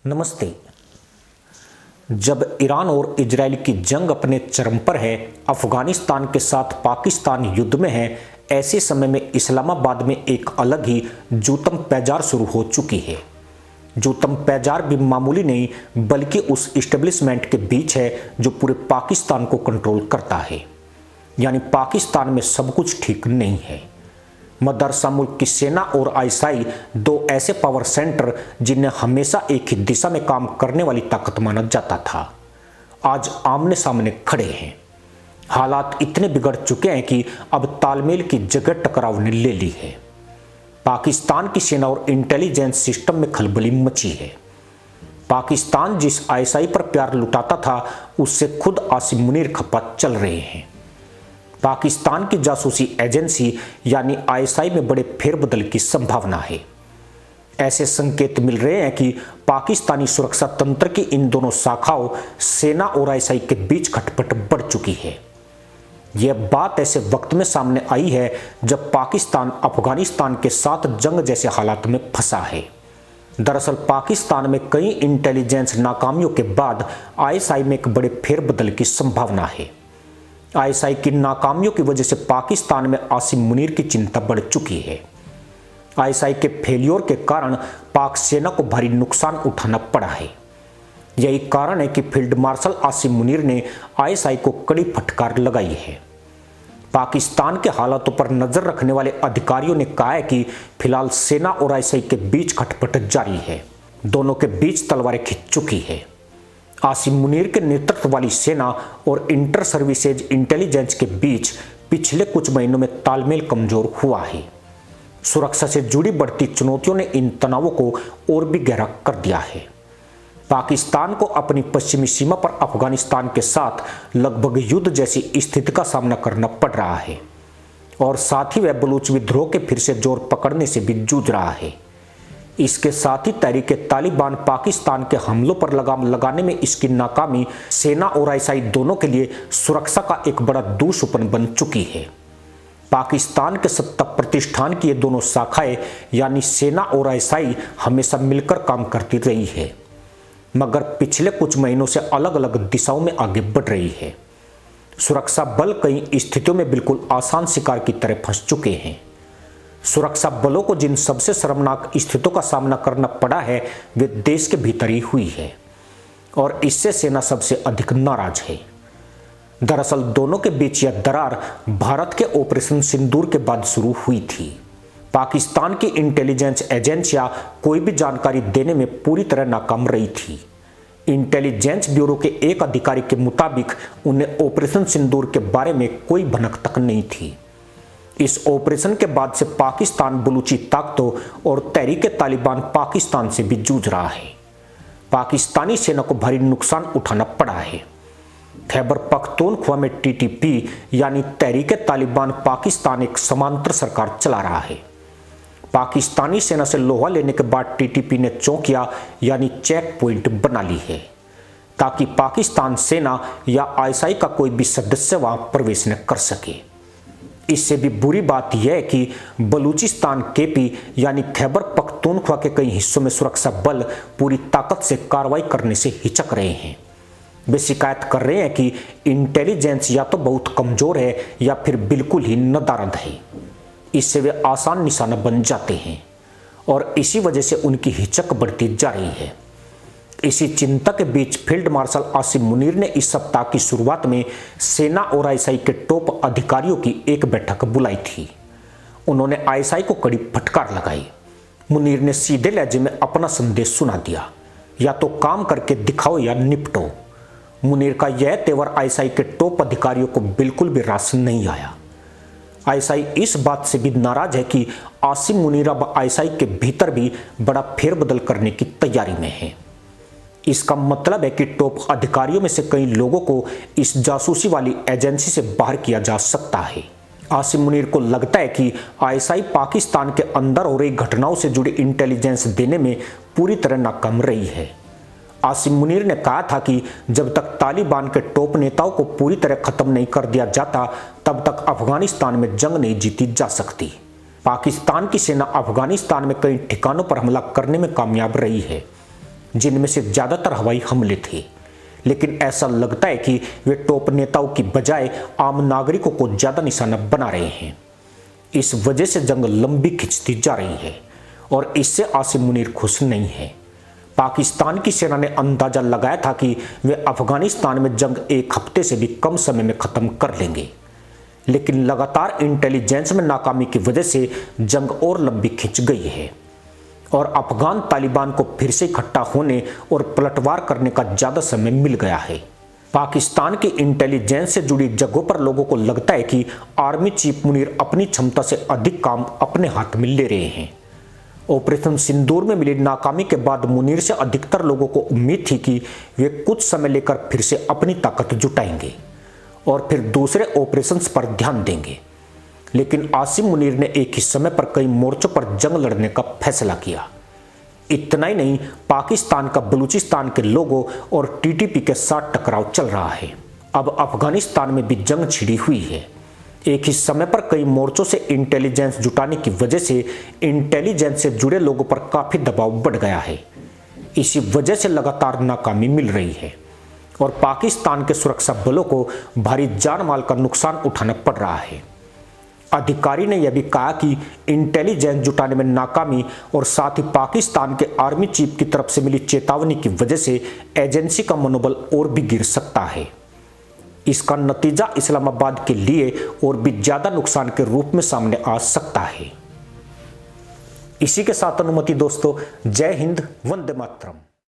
नमस्ते। जब ईरान और इजराइल की जंग अपने चरम पर है, अफगानिस्तान के साथ पाकिस्तान युद्ध में है, ऐसे समय में इस्लामाबाद में एक अलग ही जूतम पैजार शुरू हो चुकी है। जूतम पैजार भी मामूली नहीं बल्कि उस इस्टेब्लिशमेंट के बीच है जो पूरे पाकिस्तान को कंट्रोल करता है। यानी पाकिस्तान में सब कुछ ठीक नहीं है। मदरसा मुल्क की सेना और आईएसआई दो ऐसे पावर सेंटर जिन्हें हमेशा एक ही दिशा में काम करने वाली ताकत माना जाता था, आज आमने सामने खड़े हैं। हालात इतने बिगड़ चुके हैं कि अब तालमेल की जगह टकराव ने ले ली है। पाकिस्तान की सेना और इंटेलिजेंस सिस्टम में खलबली मची है। पाकिस्तान जिस आईएसआई पर प्यार लुटाता था उससे खुद आसिम मुनीर खपा चल रहे हैं। पाकिस्तान की जासूसी एजेंसी यानी आईएसआई में बड़े फेरबदल की संभावना है। ऐसे संकेत मिल रहे हैं कि पाकिस्तानी सुरक्षा तंत्र की इन दोनों शाखाओं सेना और आईएसआई के बीच खटपट बढ़ चुकी है। यह बात ऐसे वक्त में सामने आई है जब पाकिस्तान अफगानिस्तान के साथ जंग जैसे हालात में फंसा है। दरअसल पाकिस्तान में कई इंटेलिजेंस नाकामियों के बाद आईएसआई में एक बड़े फेरबदल की संभावना है। आईएसआई की नाकामियों की वजह से पाकिस्तान में आसिम मुनीर की चिंता बढ़ चुकी है। आईएसआई के फेलियर के कारण पाक सेना को भारी नुकसान उठाना पड़ा है। यही कारण है कि फील्ड मार्शल आसिम मुनीर ने आईएसआई को कड़ी फटकार लगाई है। पाकिस्तान के हालातों पर नजर रखने वाले अधिकारियों ने कहा है कि फिलहाल सेना और आईएसआई के बीच खटपट जारी है। दोनों के बीच तलवारें खिंच चुकी है। आसिम मुनीर के नेतृत्व वाली सेना और इंटर सर्विसेज इंटेलिजेंस के बीच पिछले कुछ महीनों में तालमेल कमजोर हुआ है। सुरक्षा से जुड़ी बढ़ती चुनौतियों ने इन तनावों को और भी गहरा कर दिया है। पाकिस्तान को अपनी पश्चिमी सीमा पर अफगानिस्तान के साथ लगभग युद्ध जैसी स्थिति का सामना करना पड़ रहा है और साथ ही वह बलूच विद्रोह के फिर से जोर पकड़ने से भी जूझ रहा है। इसके साथ ही तहरीक तालिबान पाकिस्तान के हमलों पर लगाम लगाने में इसकी नाकामी सेना और आईएसआई दोनों के लिए सुरक्षा का एक बड़ा दुश्मन बन चुकी है। पाकिस्तान के सत्ता प्रतिष्ठान की ये दोनों शाखाएं यानी सेना और आईएसआई हमेशा मिलकर काम करती रही है, मगर पिछले कुछ महीनों से अलग अलग दिशाओं में आगे बढ़ रही है। सुरक्षा बल कई स्थितियों में बिल्कुल आसान शिकार की तरह फंस चुके हैं। सुरक्षा बलों को जिन सबसे शर्मनाक स्थितियों का सामना करना पड़ा है वे देश के भीतर ही हुई है और इससे सेना सबसे अधिक नाराज है। दरअसल दोनों के बीच यह दरार भारत के ऑपरेशन सिंदूर के बाद शुरू हुई थी। पाकिस्तान की इंटेलिजेंस एजेंसियां कोई भी जानकारी देने में पूरी तरह नाकाम रही थी। इंटेलिजेंस ब्यूरो के एक अधिकारी के मुताबिक उन्हें ऑपरेशन सिंदूर के बारे में कोई भनक तक नहीं थी। इस ऑपरेशन के बाद से पाकिस्तान बलूची ताकतों और तहरीक तालिबान पाकिस्तान से भी जूझ रहा है। पाकिस्तानी सेना को भारी नुकसान उठाना पड़ा है। खैबर पख्तूनख्वा में टीटीपी यानी तहरीक तालिबान पाकिस्तान एक समांतर सरकार चला रहा है। पाकिस्तानी सेना से लोहा लेने के बाद टीटीपी ने चौकिया यानी चेक पॉइंट बना ली है ताकि पाकिस्तान सेना या आईएसआई का कोई भी सदस्य वहां प्रवेश न कर सके। इससे भी बुरी बात यह है कि बलूचिस्तान केपी यानी खैबर पख्तूनख्वा के कई हिस्सों में सुरक्षा बल पूरी ताकत से कार्रवाई करने से हिचक रहे हैं। वे शिकायत कर रहे हैं कि इंटेलिजेंस या तो बहुत कमजोर है या फिर बिल्कुल ही नदारद है। इससे वे आसान निशाना बन जाते हैं और इसी वजह से उनकी हिचक बढ़ती जा रही है। इसी चिंता के बीच फील्ड मार्शल आसिम मुनीर ने इस सप्ताह की शुरुआत में सेना और आईएसआई के टॉप अधिकारियों की एक बैठक बुलाई थी। उन्होंने आईएसआई को कड़ी फटकार लगाई। मुनीर ने सीधे लहजे में अपना संदेश सुना दिया, या तो काम करके दिखाओ या निपटो। मुनीर का यह तेवर आईएसआई के टॉप अधिकारियों को बिल्कुल भी रास नहीं आया। आईएसआई इस बात से भी नाराज है कि आसिम मुनीर अब आईएसआई के भीतर भी बड़ा फेरबदल करने की तैयारी में है। इसका मतलब है कि टॉप अधिकारियों में से कई लोगों को इस जासूसी वाली एजेंसी से बाहर किया जा सकता है। आसिम मुनीर को लगता है कि आईएसआई पाकिस्तान के अंदर हो रही घटनाओं से जुड़ी इंटेलिजेंस देने में पूरी तरह नाकाम रही है। आसिम मुनीर ने कहा था कि जब तक तालिबान के टॉप नेताओं को पूरी तरह खत्म नहीं कर दिया जाता तब तक अफगानिस्तान में जंग नहीं जीती जा सकती। पाकिस्तान की सेना अफगानिस्तान में कई ठिकानों पर हमला करने में कामयाब रही है। जिनमें से ज़्यादातर हवाई हमले थे, लेकिन ऐसा लगता है कि वे टॉप नेताओं की बजाय आम नागरिकों को ज़्यादा निशाना बना रहे हैं। इस वजह से जंग लंबी खिंचती जा रही है और इससे आसिम मुनीर खुश नहीं है। पाकिस्तान की सेना ने अंदाजा लगाया था कि वे अफगानिस्तान में जंग एक हफ्ते से भी कम समय में खत्म कर लेंगे, लेकिन लगातार इंटेलिजेंस में नाकामी की वजह से जंग और लंबी खिंच गई है और अफगान तालिबान को फिर से इकट्ठा होने और पलटवार करने का ज़्यादा समय मिल गया है। पाकिस्तान की इंटेलिजेंस से जुड़ी जगहों पर लोगों को लगता है कि आर्मी चीफ मुनीर अपनी क्षमता से अधिक काम अपने हाथ में ले रहे हैं। ऑपरेशन सिंदूर में मिली नाकामी के बाद मुनीर से अधिकतर लोगों को उम्मीद थी कि वे कुछ समय लेकर फिर से अपनी ताकत जुटाएंगे और फिर दूसरे ऑपरेशंस पर ध्यान देंगे, लेकिन आसिम मुनीर ने एक ही समय पर कई मोर्चों पर जंग लड़ने का फैसला किया। इतना ही नहीं, पाकिस्तान का बलूचिस्तान के लोगों और टीटीपी के साथ टकराव चल रहा है। अब अफगानिस्तान में भी जंग छिड़ी हुई है। एक ही समय पर कई मोर्चों से इंटेलिजेंस जुटाने की वजह से इंटेलिजेंस से जुड़े लोगों पर काफ़ी दबाव बढ़ गया है। इसी वजह से लगातार नाकामी मिल रही है और पाकिस्तान के सुरक्षा बलों को भारी जान माल का नुकसान उठाना पड़ रहा है। अधिकारी ने यह भी कहा कि इंटेलिजेंस जुटाने में नाकामी और साथ ही पाकिस्तान के आर्मी चीफ की तरफ से मिली चेतावनी की वजह से एजेंसी का मनोबल और भी गिर सकता है। इसका नतीजा इस्लामाबाद के लिए और भी ज्यादा नुकसान के रूप में सामने आ सकता है। इसी के साथ अनुमति दोस्तों, जय हिंद, वंदे मातरम।